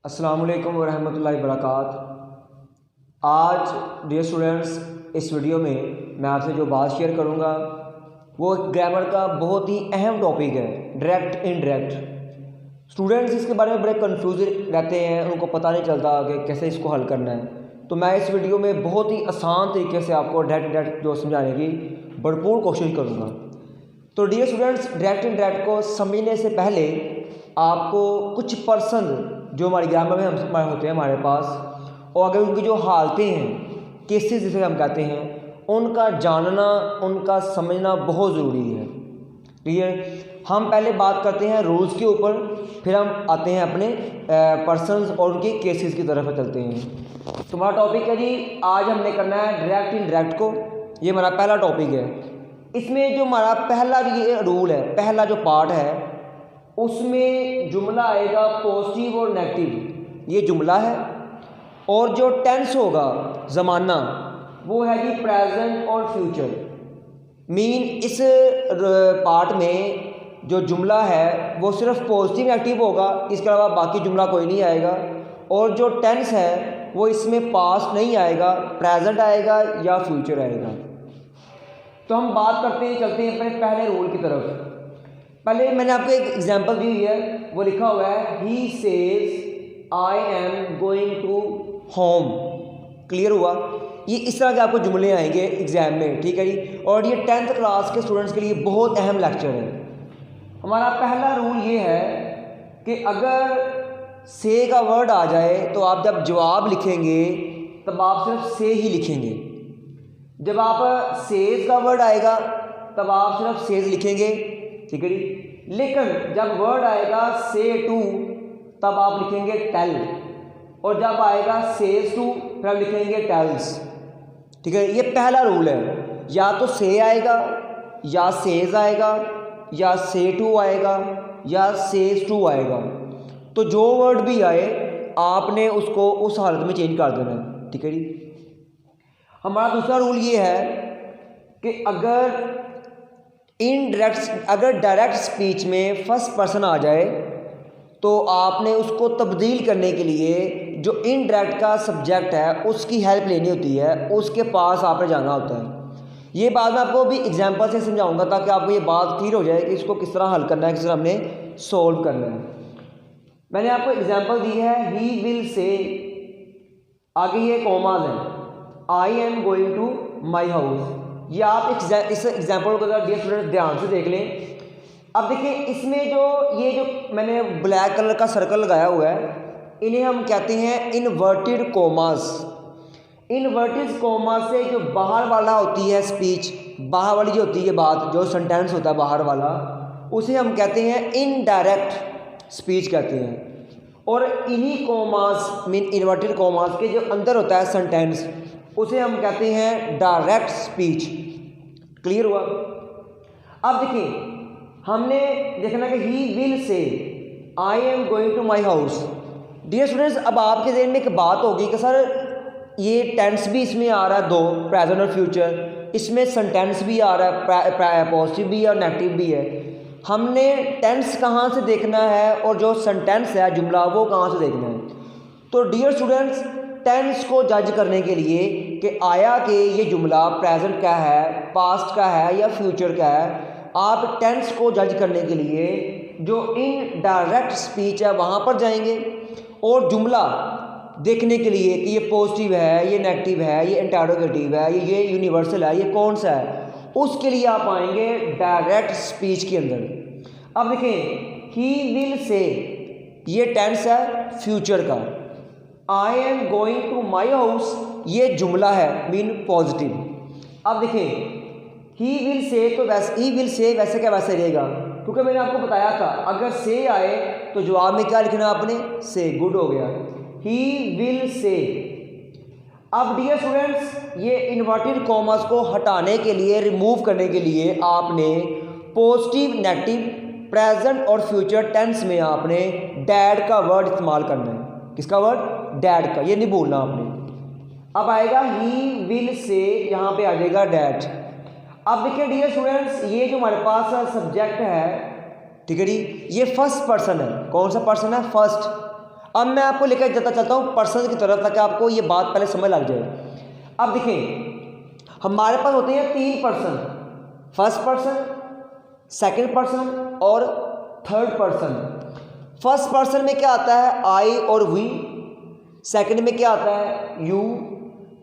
अस्सलाम वालेकुम वरहमतुल्लाहि वबरकात। आज डियर स्टूडेंट्स, इस वीडियो में मैं आपसे जो बात शेयर करूंगा वो ग्रामर का बहुत ही अहम टॉपिक है, डायरेक्ट इनडायरेक्ट। स्टूडेंट्स इसके बारे में बड़े कंफ्यूज रहते हैं, उनको पता नहीं चलता कि कैसे इसको हल करना है। तो मैं इस वीडियो में बहुत ही आसान तरीके से आपको डायरेक्ट इनडायरेक्ट जो समझाने की भरपूर कोशिश करूँगा। तो डियर स्टूडेंट्स, डायरेक्ट इनडायरेक्ट को समझने से पहले आपको कुछ पर्सन जो हमारी ग्रामर में हमारे होते हैं हमारे पास, और अगर उनकी जो हालतें हैं, केसेस जिसे हम कहते हैं, उनका जानना, उनका समझना बहुत ज़रूरी है। क्लियर। हम पहले बात करते हैं रूल्स के ऊपर, फिर हम आते हैं अपने पर्सनस और उनके केसेस की तरफ चलते हैं। तो हमारा टॉपिक है जी, आज हमने करना है डायरेक्ट इनडायरेक्ट को। ये हमारा पहला टॉपिक है। इसमें जो हमारा पहला ये रूल है, पहला जो पार्ट है, उसमें जुमला आएगा पॉजिटिव और नेगेटिव, ये जुमला है। और जो टेंस होगा, ज़माना, वो है जी प्रेजेंट और फ्यूचर। मीन इस पार्ट में जो जुमला है वो सिर्फ पॉजिटिव नेगेटिव होगा, इसके अलावा बाकी जुमला कोई नहीं आएगा। और जो टेंस है वो इसमें पास्ट नहीं आएगा, प्रेजेंट आएगा या फ्यूचर आएगा। तो हम बात करते हैं, चलते हैं अपने पहले रूल की तरफ। पहले मैंने आपको एक एग्जांपल दी हुई है, वो लिखा हुआ है he says I am going to home. Clear हुआ? ये इस तरह के आपको जुमले आएंगे एग्जाम में, ठीक है जी। और ये 10th क्लास के स्टूडेंट्स के लिए बहुत अहम लेक्चर है। हमारा पहला रूल ये है कि अगर से का वर्ड आ जाए तो आप जब जवाब लिखेंगे तब आप सिर्फ से ही लिखेंगे। जब आप सेज का वर्ड आएगा तब आप सिर्फ सेज लिखेंगे, ठीक है जी। लेकिन जब वर्ड आएगा से टू तब आप लिखेंगे टेल, और जब आएगा सेज टू फिर आप लिखेंगे टेल्स, ठीक है। ये पहला रूल है, या तो से आएगा या सेज आएगा या से टू आएगा या सेज टू आएगा। तो जो वर्ड भी आए आपने उसको उस हालत में चेंज कर देना है, ठीक है जी। हमारा दूसरा रूल ये है कि अगर डायरेक्ट स्पीच में फर्स्ट पर्सन आ जाए तो आपने उसको तब्दील करने के लिए जो इनडायरेक्ट का सब्जेक्ट है उसकी हेल्प लेनी होती है, उसके पास आपने जाना होता है। ये बात मैं आपको भी एग्जांपल से समझाऊंगा ताकि आपको ये बात क्लियर हो जाए कि इसको किस तरह हल करना है, किस तरह हमने सॉल्व करना है। मैंने आपको एग्जाम्पल दी है, ही विल से, आगे ये कॉमाज हैं, I am going to my house. ये आप इस एग्जाम्पल को डियर स्टूडेंट ध्यान से देख लें। अब देखिए इसमें जो मैंने ब्लैक कलर का सर्कल लगाया हुआ है, इन्हें हम कहते हैं इन्वर्टेड कोमास। इन्वर्टेड कोमास से जो बाहर वाला होती है स्पीच, बाहर वाली जो होती है बात, जो सेंटेंस होता है बाहर वाला, उसे हम कहते हैं इनडायरेक्ट स्पीच कहते हैं। और इन्हीं कोमास मीन इन्वर्टेड कोमास के जो अंदर होता है सेंटेंस, उसे हम कहते हैं डायरेक्ट स्पीच। क्लियर हुआ? अब देखिए हमने देखना कि he will say I am going to my house. Dear students, अब आपके ज़हन में एक बात होगी कि सर ये टेंस भी इसमें आ रहा है, दो प्रेजेंट और फ्यूचर, इसमें सेंटेंस भी आ रहा है, पॉजिटिव भी है और नेगेटिव भी है। हमने टेंस कहाँ से देखना है और जो सेंटेंस है जुमला वो कहाँ से देखना है? तो डियर स्टूडेंट्स, टेंस को जज करने के लिए कि आया कि ये जुमला प्रेजेंट का है, पास्ट का है या फ्यूचर का है, आप टेंस को जज करने के लिए जो इनडायरेक्ट स्पीच है वहाँ पर जाएंगे, और जुमला देखने के लिए कि ये पॉजिटिव है, ये नेगेटिव है, ये इंटरोगेटिव है, ये यूनिवर्सल है, ये कौन सा है, उसके लिए आप आएंगे डायरेक्ट स्पीच के अंदर। अब देखें, ही विल से, ये टेंस है फ्यूचर का। I am going to my house, ये जुमला है मीन पॉजिटिव। अब देखें ही विल से, तो ही विल से वैसे क्या वैसे रहेगा, क्योंकि मैंने आपको बताया था अगर से आए तो जवाब में क्या लिखना आपने, से। गुड हो गया, ही विल से। अब डियर स्टूडेंट्स, ये इन्वर्टेड कॉमास को हटाने के लिए, रिमूव करने के लिए आपने पॉजिटिव, नेगेटिव, प्रेजेंट और फ्यूचर टेंस में आपने डैड का वर्ड इस्तेमाल करना है। किसका वर्ड? डैड का, ये नहीं भूलना आपने। अब आएगा ही विल से, यहाँ पे आ जाएगा डैड। अब देखिए डियर स्टूडेंट्स, ये जो हमारे पास सब्जेक्ट है, ठीक है जी, ये फर्स्ट पर्सन है। कौन सा पर्सन है? फर्स्ट। अब मैं आपको लेकर जाता चलता हूँ पर्सन की तरफ ताकि आपको ये बात पहले समझ लग जाए। अब देखें हमारे पास होते हैं 3 person, first person, second person और थर्ड पर्सन। फर्स्ट पर्सन में क्या आता है आई और वी, सेकंड में क्या आता है यू,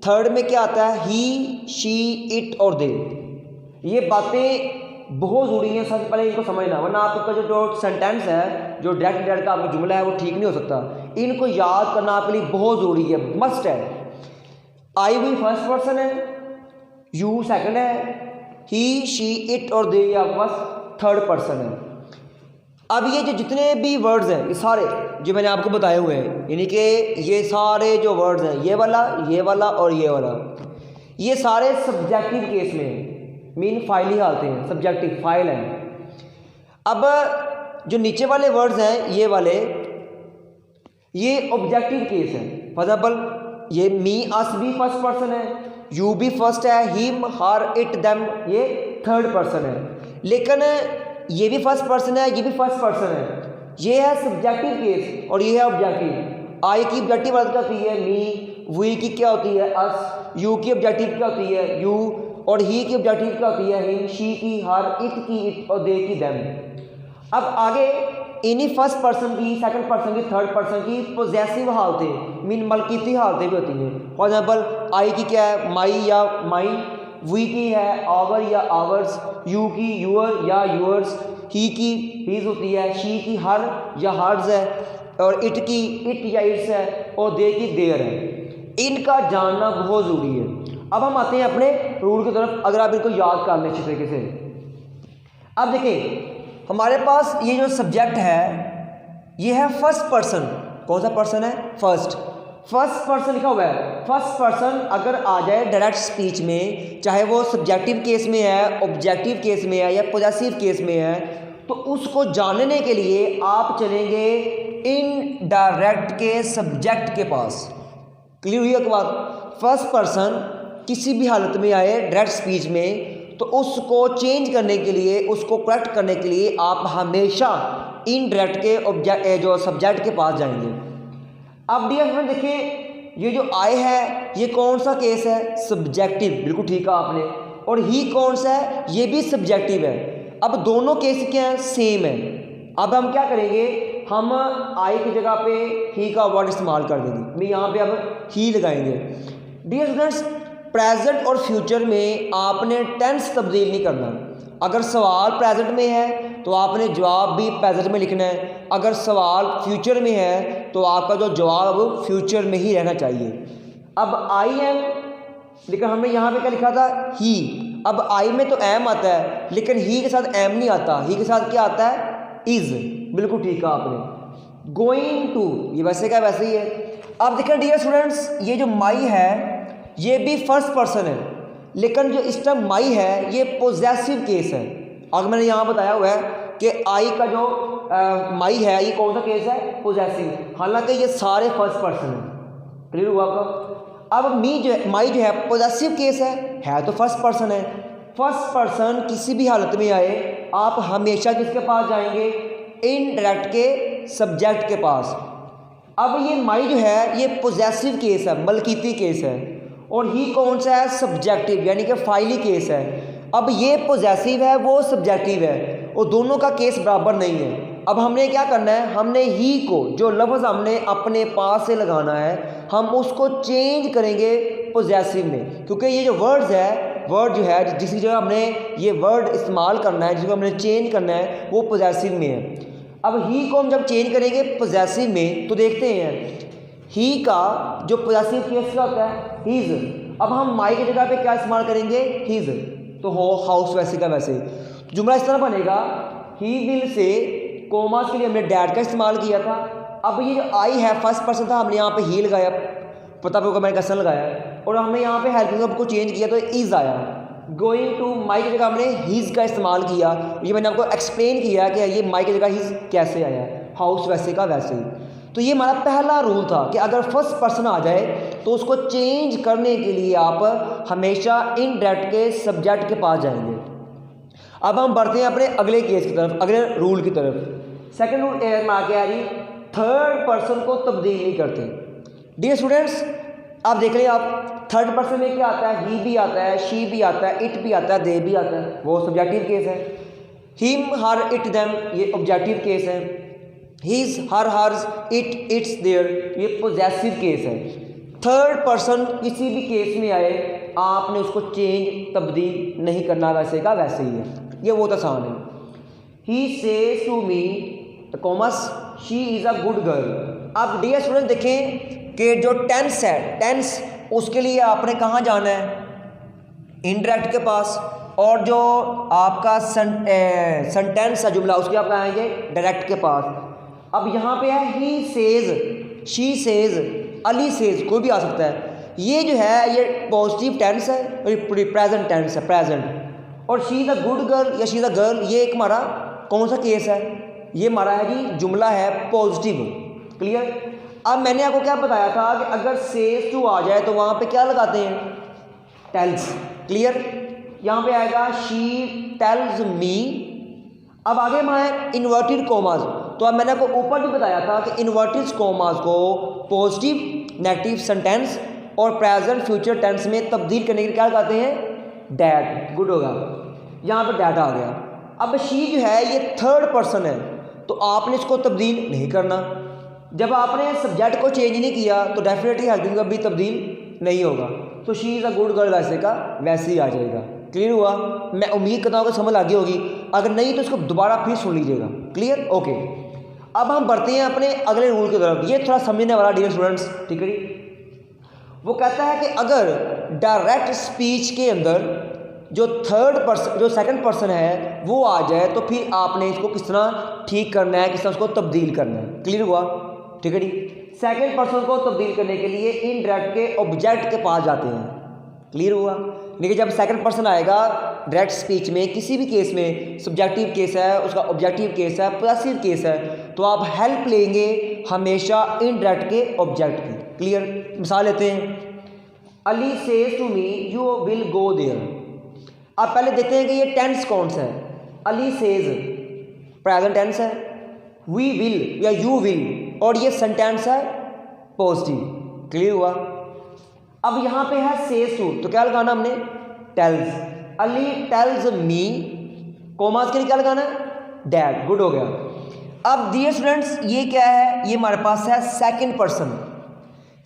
थर्ड में क्या आता है ही, शी, इट और दे। ये बातें बहुत ज़रूरी है, सबसे पहले इनको समझना, वरना आपका जो सेंटेंस है, जो डायरेक्ट का आपका जुमला है वो ठीक नहीं हो सकता। इनको याद करना आपके लिए बहुत ज़रूरी है, मस्ट है। आई वी फर्स्ट पर्सन है, यू सेकंड है, ही, शी, इट और दे आपके पास थर्ड पर्सन है। अब ये जो जितने भी वर्ड्स हैं ये सारे जो मैंने आपको बताए हुए हैं, यानी कि ये सारे जो वर्ड्स हैं ये वाला और ये वाला, ये सारे सब्जेक्टिव केस में हैं, मीन फाइल ही हालते हैं, सब्जेक्टिव फाइल हैं। अब जो नीचे वाले वर्ड्स हैं ये वाले, ये ऑब्जेक्टिव केस है। फॉर एग्जाम्पल ये मी अस भी फर्स्ट पर्सन है, यू भी फर्स्ट है, हिम हर इट देम ये थर्ड पर्सन है। लेकिन ये भी फर्स्ट पर्सन है, ये भी फर्स्ट पर्सन है। ये है सब्जेक्टिव केस और ये है ऑब्जेक्टिव। आई की ऑब्जेक्टिव वर्ड क्या होती है मी, वी की क्या होती है अस, यू की ऑब्जेक्टिव क्या होती है यू, और ही की ऑब्जेक्टिव क्या होती है हिम, शी की हर, इट की इट और दे की देम। अब आगे इन्हीं फर्स्ट पर्सन की, सेकंड पर्सन की, थर्ड पर्सन की पोजेसिव हालतें मीन मलकीती हालतें भी होती हैं। फॉर एग्जाम्पल आई की क्या है माई या माई, वी की है आवर या आवर्स, यू की यूअर या यूअर्स, ही की हीज होती है, शी की हर या हर्ज है, और इट की इट या इट्स है, और दे की देयर है। इनका जानना बहुत ज़रूरी है। अब हम आते हैं अपने रूल की तरफ, अगर आप इनको याद कर लें अच्छी तरीके से। अब देखिए हमारे पास ये जो सब्जेक्ट है ये है फर्स्ट पर्सन। कौन सा पर्सन है फर्स्ट पर्सन लिखा हुआ है। फर्स्ट पर्सन अगर आ जाए डायरेक्ट स्पीच में, चाहे वो सब्जेक्टिव केस में है, ऑब्जेक्टिव केस में है या पॉजेसिव केस में है, तो उसको जानने के लिए आप चलेंगे इनडायरेक्ट के सब्जेक्ट के पास। क्लियर हुई आपकी बात? फर्स्ट पर्सन किसी भी हालत में आए डायरेक्ट स्पीच में, तो उसको चेंज करने के लिए, उसको करेक्ट करने के लिए आप हमेशा इनडायरेक्ट के जो सब्जेक्ट के पास जाएंगे। अब डियर फ्रेंड देखिए ये जो आई है ये कौन सा केस है सब्जेक्टिव, बिल्कुल ठीक है आपने। और ही कौन सा है ये भी सब्जेक्टिव है। अब दोनों केस क्या है सेम है। अब हम क्या करेंगे, हम आई की जगह पे ही का वर्ड इस्तेमाल कर देंगे, मैं यहाँ पे अब ही लगाएंगे। डियर स्टूडेंट्स प्रेजेंट और फ्यूचर में आपने टेंस तब्दील नहीं करना। अगर सवाल प्रेजेंट में है तो आपने जवाब भी प्रेजेंट में लिखना है, अगर सवाल फ्यूचर में है तो आपका जो जवाब फ्यूचर में ही रहना चाहिए। अब आई एम, लेकिन हमने यहाँ पे क्या लिखा था ही। अब आई में तो एम आता है लेकिन ही के साथ एम नहीं आता, ही के साथ क्या आता है इज। बिल्कुल ठीक है आपने। गोइंग टू ये वैसे क्या वैसे ही है। अब देखिए डियर स्टूडेंट्स ये जो माई है ये भी फर्स्ट पर्सन है, लेकिन जो इस टाइम माई है ये पोजेसिव केस है। अगर मैंने यहाँ बताया हुआ है कि आई का जो माई है ये कौन सा केस है पोजेसिव, हालांकि ये सारे फर्स्ट पर्सन है। क्लियर हुआ आपका? अब माई जो है पोजेसिव केस है तो फर्स्ट पर्सन है। फर्स्ट पर्सन किसी भी हालत में आए आप हमेशा किसके पास जाएंगे इनडायरेक्ट के सब्जेक्ट के पास। अब ये माई जो है ये पोजेसिव केस है, मलकीती केस है, और ही कौन सा है सब्जेक्टिव यानी कि फाइली केस है। अब ये पोजेसिव है वो सब्जेक्टिव है और दोनों का केस बराबर नहीं है। अब हमने क्या करना है, हमने ही को जो लफ्ज़ हमने अपने पास से लगाना है हम उसको चेंज करेंगे पोजेसिव में, क्योंकि ये जो वर्ड्स है वर्ड जो है जिसकी जगह हमने ये वर्ड इस्तेमाल करना है, जिसको हमने चेंज करना है वो पोजेसिव में है। अब ही को हम जब चेंज करेंगे पोजेसिव में तो देखते हैं ही का जो पोजेसिव केस क्या होता है हीज। अब हम माई की जगह पे क्या इस्तेमाल करेंगे हीज, तो हो हाउस वैसे का वैसे। जुमला इस तरह बनेगा ही विल से कोमास के लिए हमने डैड का इस्तेमाल किया था। अब ये जो आई है फर्स्ट पर्सन था हमने यहाँ पे ही लगाया, पता होगा मैंने कैसे लगाया, और हमने यहाँ पे हेल्पिंग वर्ब को चेंज किया तो इज आया। गोइंग टू माई की जगह हमने हीज का इस्तेमाल किया, ये मैंने आपको एक्सप्लेन किया कि ये माई की जगह हीज कैसे आया, हाउस वैसे का वैसे ही। तो ये हमारा पहला रूल था कि अगर फर्स्ट पर्सन आ जाए तो उसको चेंज करने के लिए आप हमेशा इनडायरेक्ट के सब्जेक्ट के पास जाएंगे। अब हम बढ़ते हैं अपने अगले केस की तरफ, अगले रूल की तरफ। सेकंड रूल में आके आ रही थर्ड पर्सन को तब्दील नहीं करते। डियर स्टूडेंट्स, आप देख लें, आप थर्ड पर्सन में क्या आता है, ही भी आता है, शी भी आता है, इट भी आता है, दे भी आता है, वो सब्जेक्टिव केस है। हिम, हर, इट, देम ये ऑब्जेक्टिव केस है। His, her, hers, it, its, their ये पोजेसिव केस है। थर्ड पर्सन किसी भी केस में आए आपने उसको चेंज तब्दील नहीं करना, वैसे का वैसे ही है, ये बहुत आसान है। He says to me commas she is a good girl. अब डियर स्टूडेंट देखें कि जो टेंस है, टेंस उसके लिए आपने कहाँ जाना है, इनडायरेक्ट के पास, और जो आपका सेंटेंस है जुमला उसके आप आएंगे डायरेक्ट के पास। अब यहाँ पे है he says, she says, Ali says, कोई भी आ सकता है। ये जो है ये पॉजिटिव टेंस है और ये प्रेजेंट टेंस है, प्रेजेंट। और she is a good girl या शी इज़ अ गर्ल, ये एक हमारा कौन सा केस है, ये हमारा है जी जुमला है पॉजिटिव। क्लियर। अब मैंने आपको क्या बताया था कि अगर सेज टू आ जाए तो वहाँ पे क्या लगाते हैं, टेल्स। क्लियर। यहाँ पे आएगा शी टेल्स मी। अब आगे वहाँ है इन्वर्टेड कॉमास। तो अब मैंने आपको ऊपर भी बताया था कि इन्वर्टेड कॉमास को पॉजिटिव नेगेटिव सेंटेंस और प्रेजेंट फ्यूचर टेंस में तब्दील करने के लिए क्या लगाते हैं, डैट। गुड होगा, यहाँ पर डैट आ गया। अब शी जो है ये थर्ड पर्सन है तो आपने इसको तब्दील नहीं करना। जब आपने सब्जेक्ट को चेंज नहीं किया तो डेफिनेटली हेल्पिंग वर्ब भी तब्दील नहीं होगा। तो she is a good girl वैसे का वैसे ही आ जाएगा। क्लियर हुआ। मैं उम्मीद करता हूँ कि समझ लगी होगी, अगर नहीं तो इसको दोबारा फिर सुन लीजिएगा। क्लियर। ओके, अब हम बढ़ते हैं अपने अगले रूल की तरफ। ये थोड़ा समझने वाला डियर स्टूडेंट्स, ठीक है जी। वो कहता है कि अगर डायरेक्ट स्पीच के अंदर जो थर्ड पर्सन जो सेकंड पर्सन है वो आ जाए तो फिर आपने इसको किस तरह ठीक करना है, किस तरह उसको तब्दील करना है। क्लियर हुआ, ठीक है जी। सेकंड पर्सन को तब्दील करने के लिए इनडायरेक्ट के ऑब्जेक्ट के पास जाते हैं। क्लियर हुआ। लेकिन जब सेकंड पर्सन आएगा डायरेक्ट स्पीच में किसी भी केस में, सब्जेक्टिव केस है, उसका ऑब्जेक्टिव केस है, पॉसेसिव केस है, तो आप हेल्प लेंगे हमेशा इनडायरेक्ट के ऑब्जेक्ट की। क्लियर। मिसाल लेते हैं, Ali says to me you will go there. आप पहले देखते हैं कि ये टेंस कौन सा है। अली सेज प्रेजेंट टेंस है, वी विल या यू विल, और ये सेंटेंस है पॉजिटिव। क्लियर हुआ। अब यहाँ पे है सेज टू, तो क्या लगाना हमने, tells. Ali tells me, commas के लिए क्या लगाना है, डैड। गुड हो गया। अब डियर स्टूडेंट्स ये क्या है, ये हमारे पास है सेकंड पर्सन।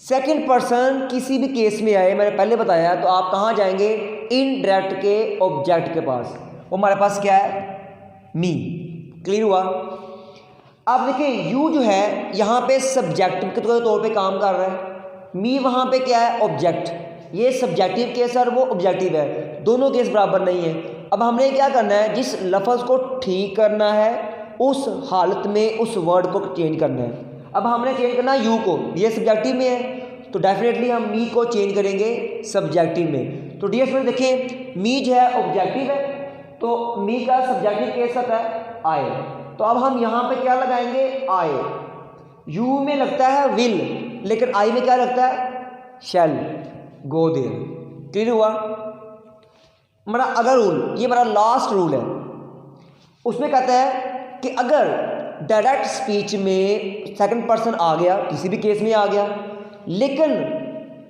सेकंड पर्सन किसी भी केस में आए, मैंने पहले बताया, तो आप कहाँ जाएंगे, इनडायरेक्ट के ऑब्जेक्ट के पास। वो हमारे पास क्या है, मी। क्लियर हुआ। अब देखिए यू जो है यहाँ पे सब्जेक्ट के तौर पे काम कर रहा है, मी वहाँ पे क्या है, ऑब्जेक्ट। ये सब्जेक्टिव केस है और वो ऑब्जेक्टिव है, दोनों केस बराबर नहीं है। अब हमने क्या करना है, जिस लफ्ज़ को ठीक करना है उस हालत में उस वर्ड को चेंज करना है। अब हमने चेंज करना है यू को, ये सब्जेक्टिव में है तो डेफिनेटली हम मी को चेंज करेंगे सब्जेक्टिव में। तो डियर स्टूडेंट देखिए मी जो है ऑब्जेक्टिव है तो मी का सब्जेक्टिव केस आता है आए। तो अब हम यहाँ पे क्या लगाएंगे, आए। यू में लगता है विल, लेकिन आई में क्या लगता है, शैल गो देयर। क्लियर हुआ। हमारा अगर रूल, ये हमारा लास्ट रूल है, उसमें कहता है कि अगर डायरेक्ट स्पीच में सेकंड पर्सन आ गया, किसी भी केस में आ गया, लेकिन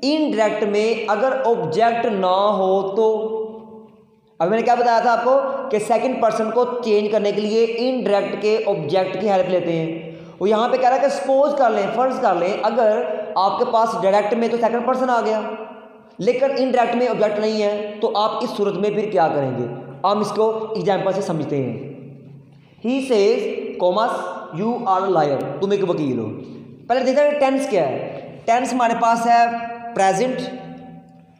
इनडायरेक्ट में अगर ऑब्जेक्ट ना हो तो, अब मैंने क्या बताया था आपको कि सेकंड पर्सन को चेंज करने के लिए इनडायरेक्ट के ऑब्जेक्ट की हेल्प लेते हैं। वो यहाँ पे कह रहा है कि सपोज कर लें, फर्ज कर लें, अगर आपके पास डायरेक्ट में तो सेकंड पर्सन आ गया लेकिन इनडायरेक्ट में ऑब्जेक्ट नहीं है, तो आप इस सूरत में फिर क्या करेंगे, हम इसको एग्जाम्पल से समझते हैं। He says commas you are liar, तुम एक वकील हो। पहले देखते हैं टेंस क्या है। टेंस हमारे पास है प्रेजेंट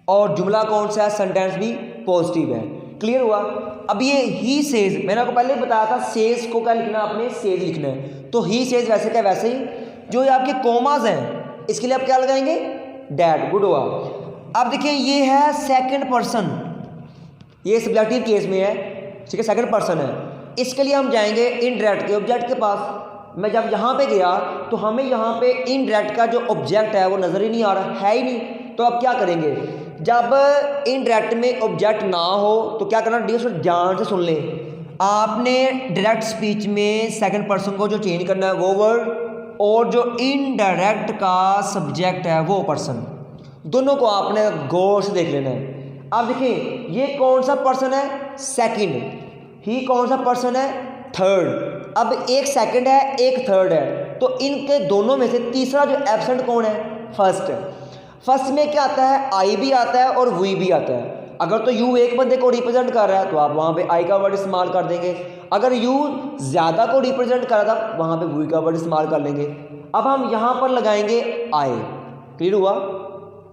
और जुमला कौन सा है, सेंटेंस भी पॉजिटिव है। क्लियर हुआ। अब ये ही सेज, मैंने आपको पहले बताया था सेज को क्या लिखना, आपने सेज लिखना है। तो ही सेज वैसे क्या वैसे ही। जो ये आपके कोमास हैं इसके लिए आप क्या लगाएंगे, डैड। गुड हुआ। अब देखिए ये है सेकंड पर्सन, ये सब्जेक्टिव केस में है, ठीक है, सेकंड पर्सन है। इसके लिए हम जाएंगे इनडायरेक्ट के ऑब्जेक्ट के पास। मैं जब यहाँ पे गया तो हमें यहाँ पे इनडायरेक्ट का जो ऑब्जेक्ट है वो नज़र ही नहीं आ रहा है ही नहीं। तो अब क्या करेंगे, जब इनडायरेक्ट में ऑब्जेक्ट ना हो तो क्या करना, डियर ध्यान से सुन लें। आपने डायरेक्ट स्पीच में सेकंड पर्सन को जो चेंज करना है वो वर्ड और जो इनडायरेक्ट का सब्जेक्ट है वो पर्सन, दोनों को आपने गौर से देख लेना है। अब देखिए ये कौन सा पर्सन है, सेकंड, ही कौन सा पर्सन है, थर्ड। अब एक सेकंड है एक थर्ड है, तो इनके दोनों में से तीसरा जो एब्सेंट कौन है, फर्स्ट। फर्स्ट में क्या आता है, आई भी आता है और वी भी आता है। अगर तो यू एक बंदे को रिप्रेजेंट कर रहा है तो आप वहाँ पे आई का वर्ड इस्तेमाल कर देंगे, अगर यू ज़्यादा को रिप्रेजेंट कर रहा था वहाँ पे वी का वर्ड इस्तेमाल कर लेंगे। अब हम यहाँ पर लगाएंगे आई, क्लियर हुआ,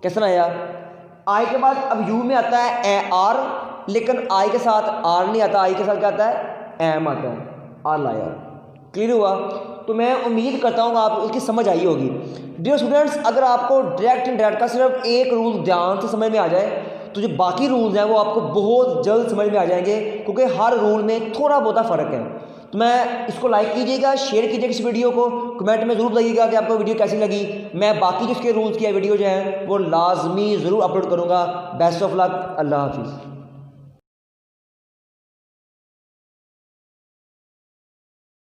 कैसा आया। आई के बाद अब यू में आता है ए आर, लेकिन आई के साथ आर नहीं आता, आई के साथ क्या आता है, एम आता है, आर लाया, क्लियर हुआ। तो मैं उम्मीद करता हूँ आप उसकी समझ आई होगी। डियर स्टूडेंट्स, अगर आपको डायरेक्ट इनडायरेक्ट का सिर्फ एक रूल ध्यान से समझ में आ जाए तो जो बाकी रूल्स हैं वो आपको बहुत जल्द समझ में आ जाएंगे, क्योंकि हर रूल में थोड़ा बहुत फ़र्क है। तो मैं इसको लाइक कीजिएगा, शेयर कीजिएगा इस वीडियो को, कमेंट में ज़रूर बताइएगा कि आपको वीडियो कैसी लगी। मैं बाकी जो इसके रूल्स की वीडियो जो है वो लाजमी ज़रूर अपलोड करूँगा। बेस्ट ऑफ लक, अल्लाह हाफिज़।